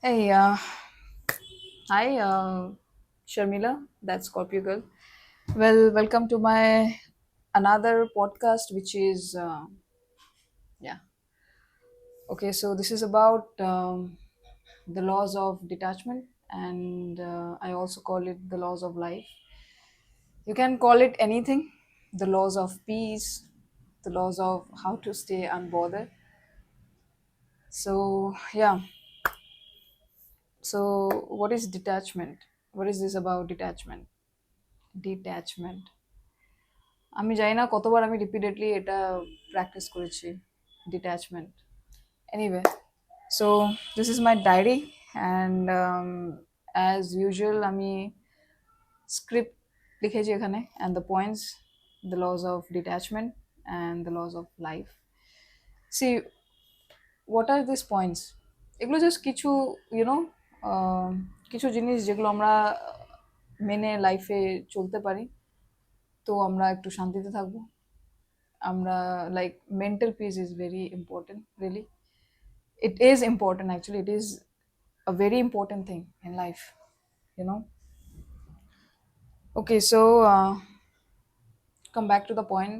Hey, hi, Sharmila, that's Scorpio Girl. Well, welcome to my another podcast, which is, yeah, okay, so this is about the laws of detachment, and I also call it the laws of life. You can call it anything, the laws of peace, the laws of how to stay unbothered. So, yeah, so what is detachment? What is this about detachment? Detachment. আমি জানি না কতবার আমি repeatedly এটা practice করেছি detachment anyway so this is my diary and as usual আমি script লিখেছি এখানে and the points the laws of detachment and the laws of life see what are this points এগুলো জাস্ট কিছু you know কিছু জিনিস যেগুলো আমরা মেনে লাইফে চলতে পারি তো আমরা একটু শান্তিতে থাকবো আমরা like mental peace is very important really. It is important, actually it is a very important thing in life, you know. Okay, so come back to the point.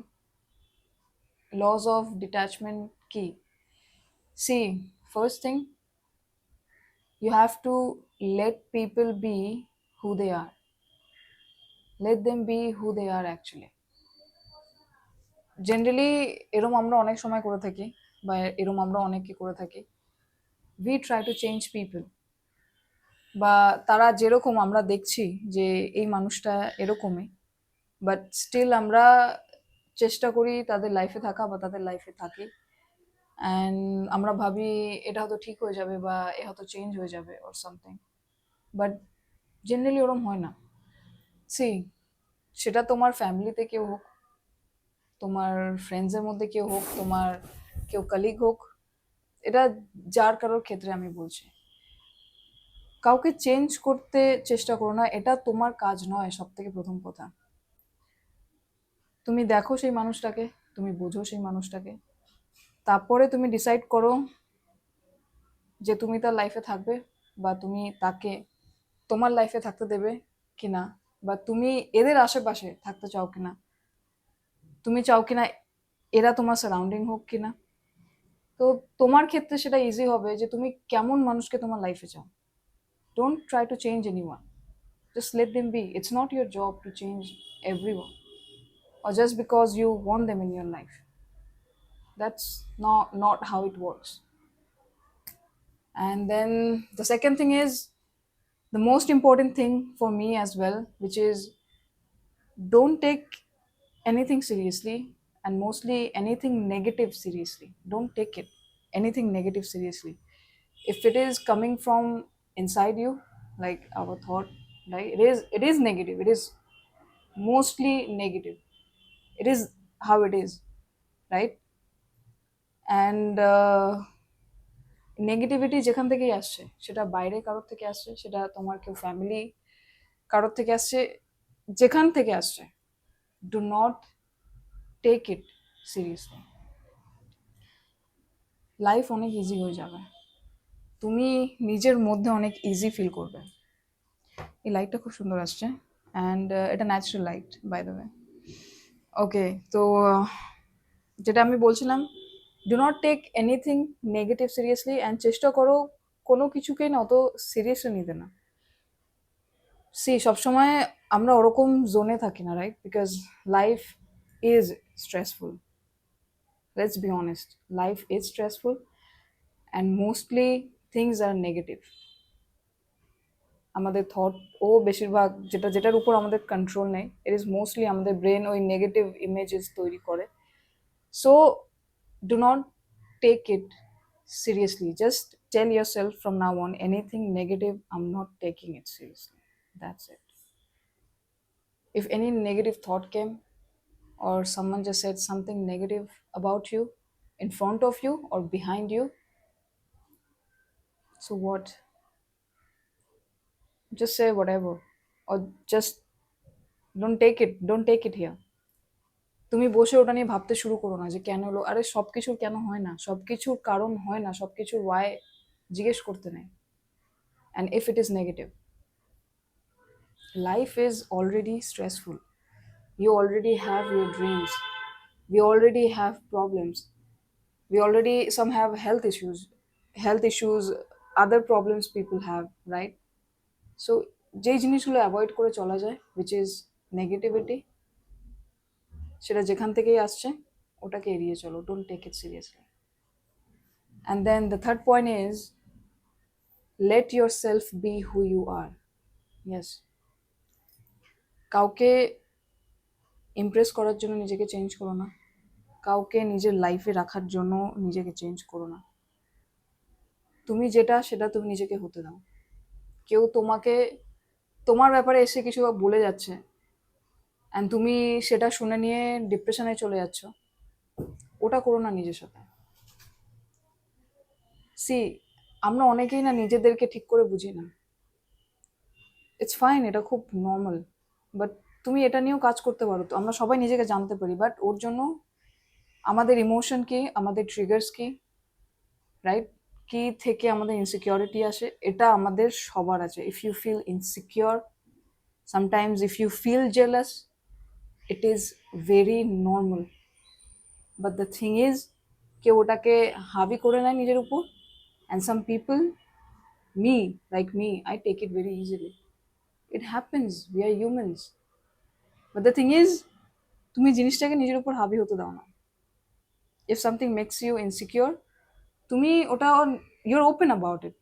Laws of detachment key. See, first thing, you have to let people be who they are. Let them be who they are actually. Generally এরম আমরা অনেক সময় করে থাকি বা এরম আমরা অনেককে করে থাকি, we try to change people, বা তারা যেরকম আমরা দেখছি যে এই মানুষটা এরকমই, বাট স্টিল আমরা চেষ্টা করি তাদের লাইফে থাকা বা তাদের লাইফে থাকি, অ্যান্ড আমরা ভাবি এটা হয়তো ঠিক হয়ে যাবে বা এ হয়তো চেঞ্জ হয়ে যাবে অর সামথিং, বাট জেনারেলি ওরম হয় না। সি, সেটা তোমার ফ্যামিলিতে কেউ হোক, তোমার ফ্রেন্ডসের মধ্যে কেউ হোক, তোমার কেউ কালিগ হোক, এটা যার কারোর ক্ষেত্রে আমি বলছি, কাউকে চেঞ্জ করতে চেষ্টা করো না, এটা তোমার কাজ নয়। সব থেকে প্রথম কথা, তুমি দেখো সেই মানুষটাকে, তুমি বোঝো সেই মানুষটাকে, তারপরে তুমি ডিসাইড করো যে তুমি তার লাইফে থাকবে বা তুমি তাকে তোমার লাইফে থাকতে দেবে কিনা, বা তুমি এদের আশেপাশে থাকতে চাও কিনা, তুমি চাও কিনা এরা তোমার সারাউন্ডিং হোক কিনা। তো তোমার ক্ষেত্রে সেটা ইজি হবে যে তুমি কেমন মানুষকে তোমার লাইফে চাও। Don't try to change anyone, just let them be. It's not your job to change everyone or just because you want them in your life. That's not how it works. And then the second thing is the most important thing for me as well, which is don't take anything seriously, and mostly anything negative seriously. Don't take it anything negative seriously. If it is coming from inside you, like our thought, right? It is negative. It is mostly negative. It is how it is, right? And negativity যেখান থেকেই আসছে, সেটা বাইরে কারোর থেকে আসছে, সেটা তোমার কেউ ফ্যামিলি কারোর থেকে আসছে, যেখান থেকে আসছে, do not take it seriously. Life অনেক ইজি হয়ে যাবে, তুমি নিজের মধ্যে অনেক ইজি ফিল করবে। এই লাইটটা খুব সুন্দর আসছে, অ্যান্ড এটা natural light by the way. Okay, তো যেটা আমি বলছিলাম, do not take anything negative seriously, and চেষ্টা করো কোনো কিছুকেই না অত সিরিয়াসলি নিতে না। সি, সবসময় আমরা ওরকম জোনে থাকি না, right? Because life is stressful. Let's be honest, life is stressful and mostly things are negative. আমাদের থট ও বেশিরভাগ যেটার উপর আমাদের কন্ট্রোল নেই, ইট ইজ মোস্টলি আমাদের ব্রেন ওই নেগেটিভ ইমেজেস তৈরি করে। So do not take it seriously. Just tell yourself from now on, anything negative, I'm not taking it seriously. That's it. If any negative thought came, or someone just said something negative about you in front of you or behind you, so what? Just say whatever, or just don't take it here. তুমি বসে ওটা নিয়ে ভাবতে শুরু করো না যে কেন হলো। আরে সবকিছুর কেন হয় না, সবকিছুর কারণ হয় না, সবকিছুর ওয়াই জিজ্ঞেস করতে নেই। And if it is negative, life is already stressful. You already have your dreams. We already have problems. We already, some have health issues, other problems people have, right? So যেই জিনিসগুলো avoid করে চলা যায়, which is negativity, সেটা যেখান থেকেই আসছে ওটাকে এড়িয়ে চলো, don't take it seriously. And then the third point is, let yourself be who you are. Yes, কাউকে ইমপ্রেস করার জন্য নিজেকে চেঞ্জ করো না, কাউকে নিজের লাইফে রাখার জন্য নিজেকে চেঞ্জ করো না। তুমি যেটা, সেটা তুমি নিজেকে হতে দাও। কেউ তোমাকে তোমার ব্যাপারে এসে কিছু বলে যাচ্ছে অ্যান্ড তুমি সেটা শুনে নিয়ে ডিপ্রেশনে চলে যাচ্ছ, ওটা করো না নিজের সাথে। সি, আমরা অনেকেই না নিজেদেরকে ঠিক করে বুঝি না। ইটস ফাইন, এটা খুব নর্মাল, বাট তুমি এটা নিয়েও কাজ করতে পারো। তো আমরা সবাই নিজেকে জানতে পারি, বাট ওর জন্য আমাদের ইমোশন কি, আমাদের ট্রিগার্স কি, রাইট, কি থেকে আমাদের ইনসিকিউরিটি আসে, এটা আমাদের সবার আছে। If you feel insecure, sometimes if you feel jealous, it is very normal. But the thing is, কেউ ওটাকে হাবি করে নেয় নিজের উপর, and some people, me, like me, I take it very easily. It happens, we are humans. But the thing is, তুমি জিনিসটাকে নিজের উপর হাবি হতে দাও না। If something makes you insecure, তুমি ওটা, you're open about it,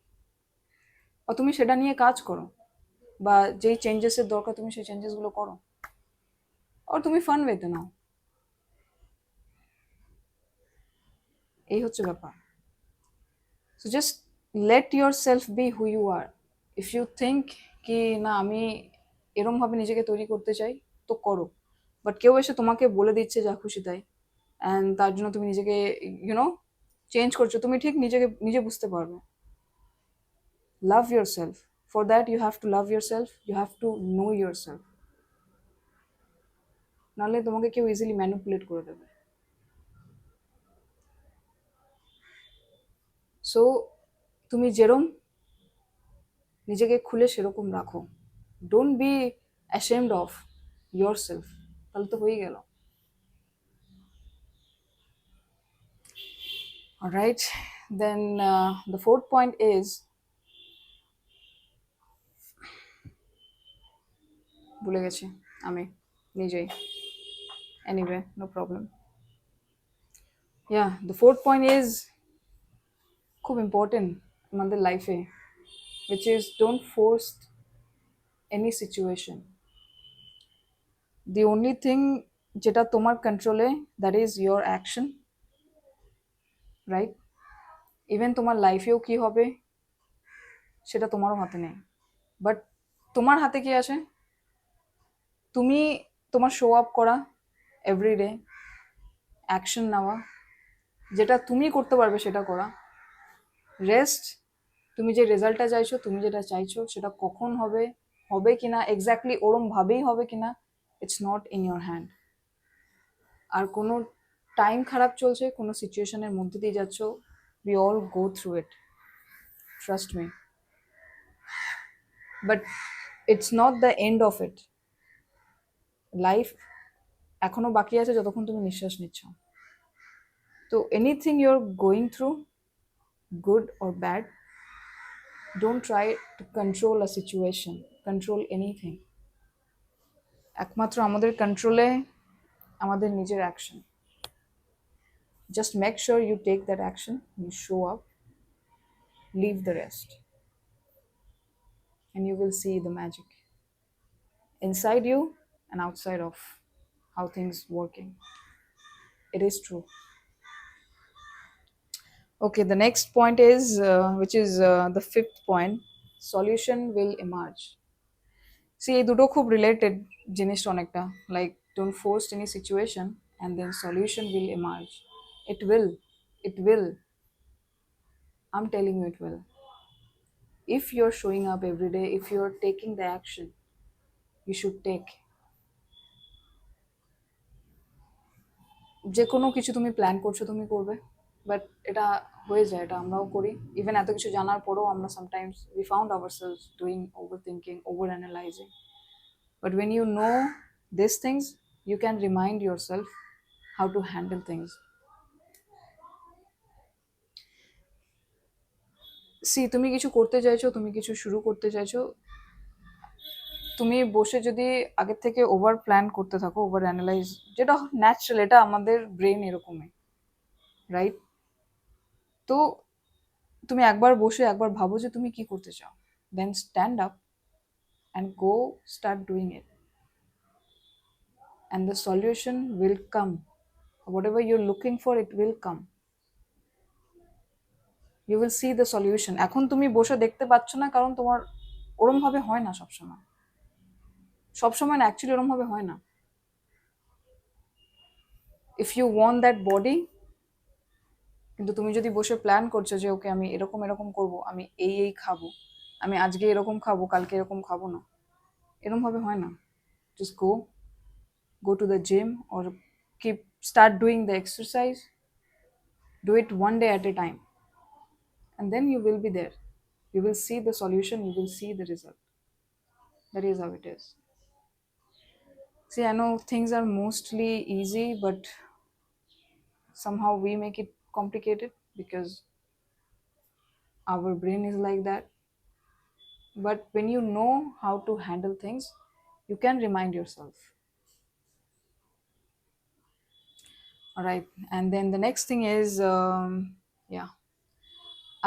বা তুমি সেটা নিয়ে কাজ করো, বা যেই চেঞ্জেসের দরকার তুমি সেই চেঞ্জেসগুলো করো, আর তুমি ফান ওয়েতে নাও। এই হচ্ছে ব্যাপার। So just let yourself be who you are. If you think কি না আমি এরমভাবে নিজেকে তৈরি করতে চাই, তো করো। বাট কেউ এসে তোমাকে বলে দিচ্ছে যা খুশি তাই, অ্যান্ড তার জন্য তুমি নিজেকে চেঞ্জ করছো, তুমি ঠিক নিজে বুঝতে পারবে। Love yourself. For that you have to love yourself, you have to know yourself. নাহলে তোমাকে কেউ ইজিলি ম্যানিপুলেট করে দেবে। সো তুমি যেরম নিজেকে খুলে সেরকম রাখো, don't be ashamed of your self, তাহলে তো হয়ে গেল। Alright, then the fourth point is, ভুলে গেছি আমি নিজেই, anyway, no problem. Yeah, the fourth point is খুব ইম্পর্টেন্ট আমাদের লাইফে, which is don't force any situation. The only thing যেটা তোমার কন্ট্রোলে, that is your action, right? Even তোমার লাইফেও কি হবে সেটা তোমারও হাতে নেই, বাট তোমার হাতে কি আছে, তুমি তোমার শো আপ করা এভরিডে, অ্যাকশন নেওয়া, যেটা তুমি করতে পারবে সেটা করা। রেস্ট, তুমি যে রেজাল্টটা চাইছো, তুমি যেটা চাইছো সেটা কখন হবে, হবে কিনা এক্স্যাক্টলি ওরম ভাবেই হবে কিনা, it's not in your hand. আর কোনো টাইম খারাপ চলছে, কোনো সিচুয়েশনের মধ্যে দিয়ে যাচ্ছ, we all go through it, trust me, but it's not the end of it. Life এখনো বাকি আছে যতক্ষণ তুমি নিঃশ্বাস নিচ্ছ। তো anything you are going through, good or bad, don't try to control a situation, control anything. একমাত্র আমাদের কন্ট্রোলে আমাদের নিজের action. Just make sure you take that action, you show up, leave the rest, and you will see the magic inside you and outside of how things working. It is true. Okay, the next point is, which is the fifth point, solution will emerge. See, এই দুটো খুব related জিনিসটা অনেকটা, like don't force any situation and then solution will emerge. It will, I'm telling you, it will. If you're showing up every day, if you're taking the action you should take, যে কোনো কিছু তুমি plan করছো তুমি করবে, but এটা হয়ে যায়, এটা আমরাও করি। ইভেন এত কিছু জানার পরেও আমরা sometimes we found ourselves doing over thinking, over analyzing. But when you know these things, you can remind yourself how to handle things. তুমি কিছু করতে চাইছো, তুমি কিছু শুরু করতে চাইছো, তুমি বসে যদি আগের থেকে ওভার প্ল্যান করতে থাকো, ওভার অ্যানালাইজ, যেটা ন্যাচারাল, এটা আমাদের ব্রেন এরকমই, রাইট? তো তুমি একবার বসে একবার ভাবো যে তুমি কি করতে চাও, then stand up and go start doing it, and the solution will come. Whatever you are looking for, it will come. You will see the solution. এখন তুমি বসে দেখতে পাচ্ছ না কারণ তোমার ওরমভাবে হয় না সবসময়, সবসময় না, অ্যাকচুয়ালি ওরমভাবে হয় না। If you want that body, কিন্তু তুমি যদি বসে প্ল্যান করছো যে ওকে আমি এরকম এরকম করব, আমি এই এই খাবো, আমি আজকে এরকম খাবো, কালকে এরকম খাবো না, এরকমভাবে হয় না। Just go to the gym or start doing the exercise. Do it one day at a time, and then you will be there. You will see the solution, you will see the result. That is how it is. See, I know things are mostly easy, but somehow we make it complicated because our brain is like that. But when you know how to handle things, you can remind yourself. All right. And then the next thing is, yeah,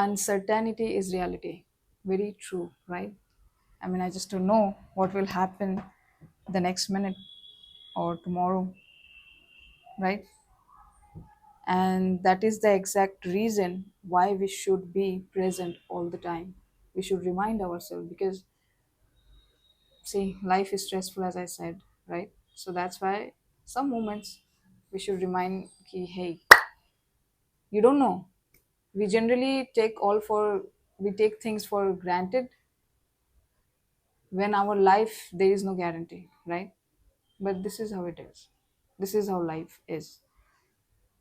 uncertainty is reality. Very true, right? I mean, I just don't know what will happen the next minute or tomorrow, right? And that is the exact reason why we should be present all the time. We should remind ourselves because, see, life is stressful, as I said, right? So that's why some moments we should remind ki, hey, you don't know. We generally we take things for granted when our life, there is no guarantee, right? But this is how it is. This is how life is.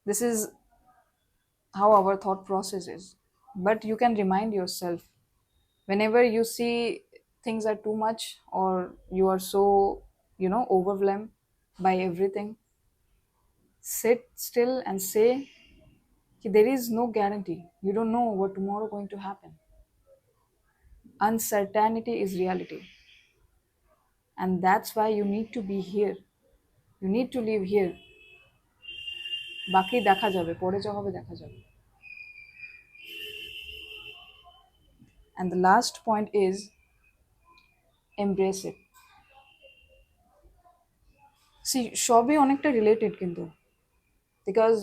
This is how our thought process is. But you can remind yourself whenever you see things are too much or you are so, overwhelmed by everything, sit still and say, there is no guarantee. You don't know what tomorrow going to happen. Uncertainty is reality. And that's why you need to be here. You need to live here. বাকি দেখা যাবে, পরে যা হবে দেখা যাবে। And the last point is embrace it. See, সবই অনেকটা রিলেটেড কিন্তু, বিকজ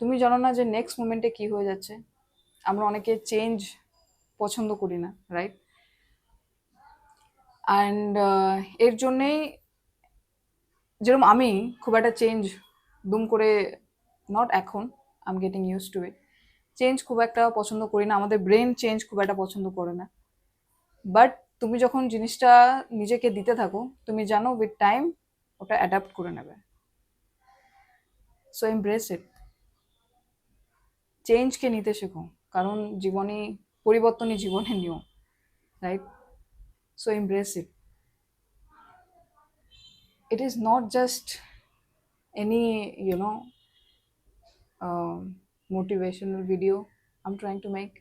তুমি জানো না যে নেক্সট মোমেন্টে কি হয়ে যাচ্ছে। আমরা অনেকে চেঞ্জ পছন্দ করি না, রাইট? অ্যান্ড এর জন্যেই, যেরকম আমি খুব একটা চেঞ্জ দুম করে, নট এখন, I am getting use to it, change খুব একটা পছন্দ করি না, আমাদের ব্রেন চেঞ্জ খুব একটা পছন্দ করে না। বাট তুমি যখন জিনিসটা নিজেকে দিতে থাকো, তুমি জানো উইথ টাইম ওটা অ্যাডাপ্ট করে নেবে। সো এমব্রেস ইট। চেঞ্জকে নিতে শেখো, কারণ পরিবর্তনই জীবনের নিয়ম, right? So embrace it. It is not just any, motivational video I'm trying to make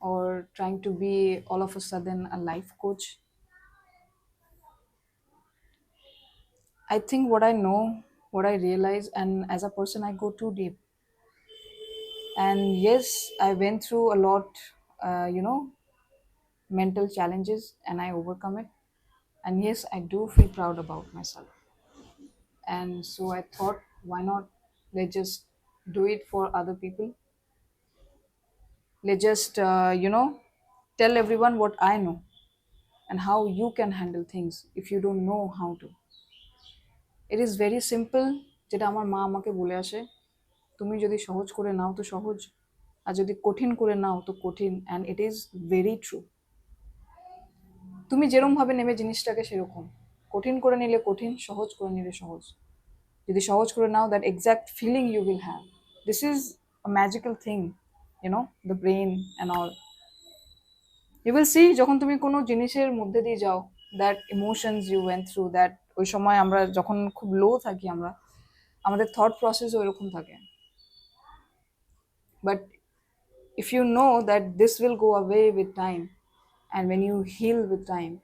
or trying to be all of a sudden a life coach. I think what I know, what I realize, and as a person I go too deep. And yes, I went through a lot, mental challenges, and I overcome it. And yes, I do feel proud about myself. And so I thought, why not, let's just do it for other people. Let's just, tell everyone what I know and how you can handle things if you don't know how to. It is very simple. যেটা আমার মা আমাকে বলে আসে, তুমি যদি সহজ করে নাও তো সহজ, আর যদি কঠিন করে নাও তো কঠিন। And it is very true. তুমি যেরকমভাবে নেবে জিনিসটাকে সেরকম, কঠিন করে নিলে কঠিন, সহজ করে নিলে সহজ। যদি সহজ করে নাও, that exact feeling you will have, This is a magical thing, you know, the brain and all. You will see যখন তুমি কোনো জিনিসের মধ্যে দিয়ে যাও, that emotions you went through that, ওই সময় আমরা যখন খুব লো থাকি আমরা, আমাদের থট প্রসেস ওইরকম থাকে। But if you know that this will go away with time, and when you heal with time,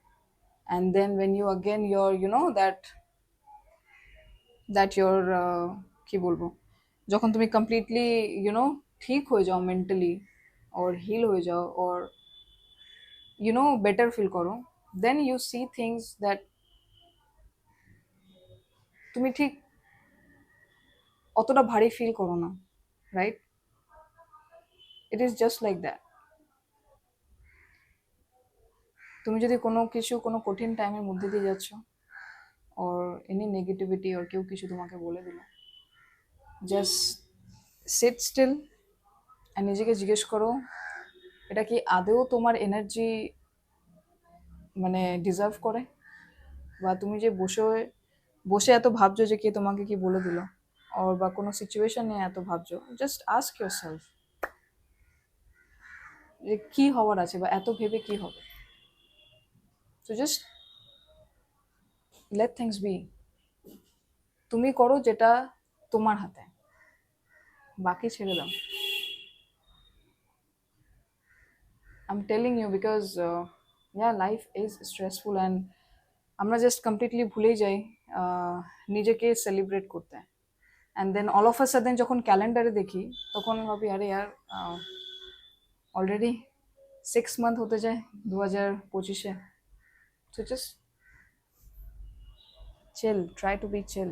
and then when you again your, you know, that your কি বলবো, যখন তুমি কমপ্লিটলি, ইউ নো, ঠিক হয়ে যাও mentally, or hill হয়ে যাও, or you know better feel করো, then you see things that তুমি ঠিক অতটা ভারী ফিল করো না, right? It is just like that. তুমি যদি কোনো কিছু, কোনো কঠিন টাইমের মধ্যে দিয়ে যাচ্ছ, or any negativity, or কেউ কিছু তোমাকে বলে দিল, জাস্ট সিট স্টিল, আর নিজেকে জিজ্ঞেস করো এটা কি আদৌ তোমার এনার্জি মানে ডিজার্ভ করে, বা তুমি যে বসে বসে এত ভাবছো যে কে তোমাকে কি বলে দিল, or বা কোনো সিচুয়েশন নিয়ে এত ভাবছো, জাস্ট আস্ক ইয়োর সেলফ যে কি হওয়ার আছে, বা এত ভেবে কি হবে। So just let things be. তুমি করো যেটা তোমার হাতে, বাকি ছেড়ে দাও। I'm telling you because yeah, life is stressful, and আমরা জাস্ট কমপ্লিটলি ভুলেই যাই নিজেকে সেলিব্রেট করতে। And then all of a sudden যখন ক্যালেন্ডারে দেখি, তখন ভাবি আরে ইয়ার অলরেডি 6 মান্থ হতে যায় 2025-এ। So just chill, try to be chill.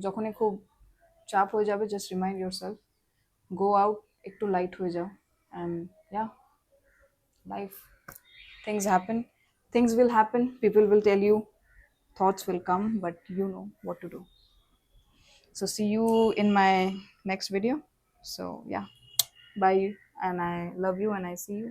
যখনই খুব চাপ হয়ে যাবে, just remind yourself, go out, একটু লাইট হয়ে যাও, and yeah, life, things happen, things will happen, people will tell you, thoughts will come, but you know what to do. So see you in my next video. So yeah, bye, and I love you, and I see you.